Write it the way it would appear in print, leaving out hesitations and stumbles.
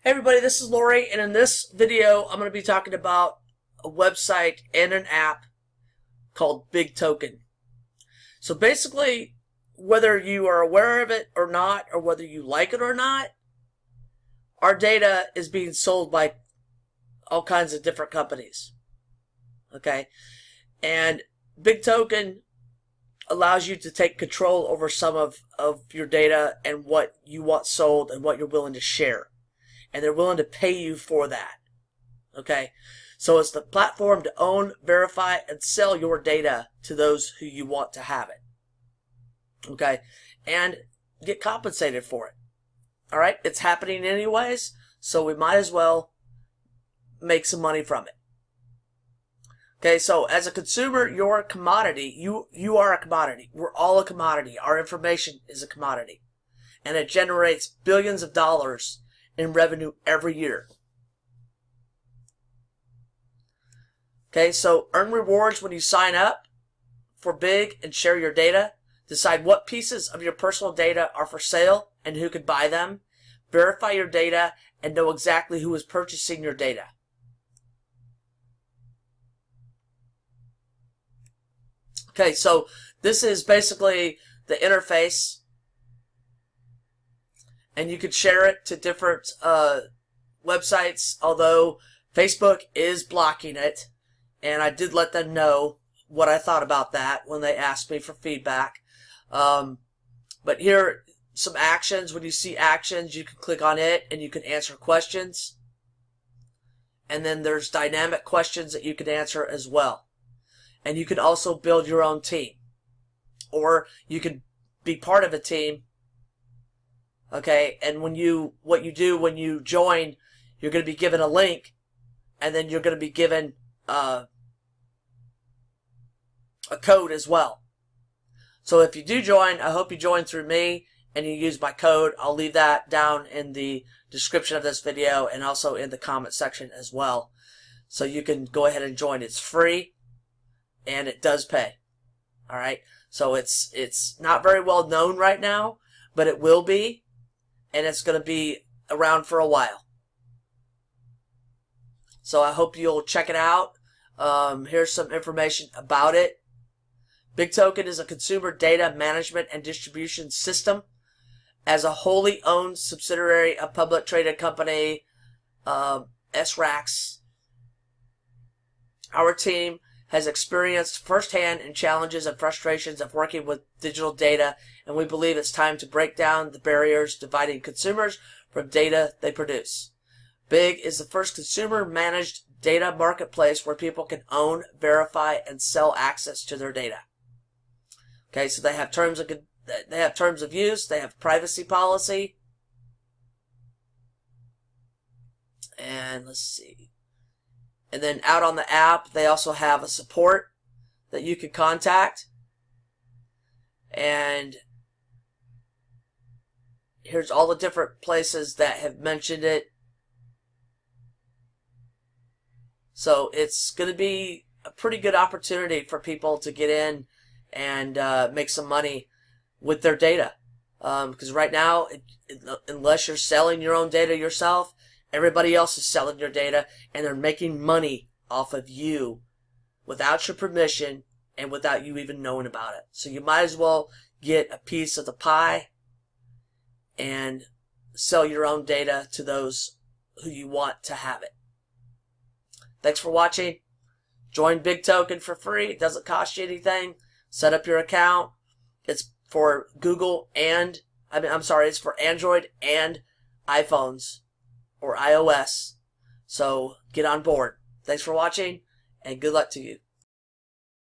Hey everybody, this is Lori, and in this video I'm going to be talking about a website and an app called BIGtoken. So basically, whether you are aware of it or not, or whether you like it or not, our data is being sold by all kinds of different companies. Okay? And BIGtoken allows you to take control over some of your data and what you want sold and what you're willing to share. And they're willing to pay you for that. Okay? So it's the platform to own, verify, and sell your data to those who you want to have it. Okay? And get compensated for it. Alright? It's happening anyways, so we might as well make some money from it. Okay, so as a consumer, you're a commodity. You are a commodity. We're all a commodity. Our information is a commodity. And it generates billions of dollars in revenue every year. Okay, so earn rewards when you sign up for Big and share your data. Decide what pieces of your personal data are for sale and who can buy them. Verify your data and know exactly who is purchasing your data. Okay, so this is basically the interface, and you could share it to different websites, although Facebook is blocking it, and I did let them know what I thought about that when they asked me for feedback. But here are some actions. When you see actions, you can click on it and you can answer questions. And then there's dynamic questions that you can answer as well. And you can also build your own team. Or you can be part of a team. Okay, and what you do when you join, you're going to be given a link, and then you're going to be given a code as well. So if you do join, I hope you join through me and you use my code. I'll leave that down in the description of this video and also in the comment section as well. So you can go ahead and join. It's free and it does pay. Alright, so it's not very well known right now, but it will be. And it's going to be around for a while. So I hope you'll check it out. Here's some information about it. BIGtoken is a consumer data management and distribution system. As a wholly owned subsidiary of public traded company, SRAX, our team has experienced firsthand in challenges and frustrations of working with digital data, and we believe it's time to break down the barriers dividing consumers from data they produce. Big is the first consumer-managed data marketplace where people can own, verify, and sell access to their data. Okay, so they have terms of use, they have privacy policy, and let's see. And then out on the app, they also have a support that you can contact. And here's all the different places that have mentioned it. So it's going to be a pretty good opportunity for people to get in and make some money with their data. Because right now, unless you're selling your own data yourself, everybody else is selling your data, and they're making money off of you without your permission and without you even knowing about it. So you might as well get a piece of the pie and sell your own data to those who you want to have it. Thanks for watching. Join BIGtoken for free. It doesn't cost you anything. Set up your account. It's for Google and, it's for Android and iPhones. Or iOS. So get on board. Thanks for watching and good luck to you.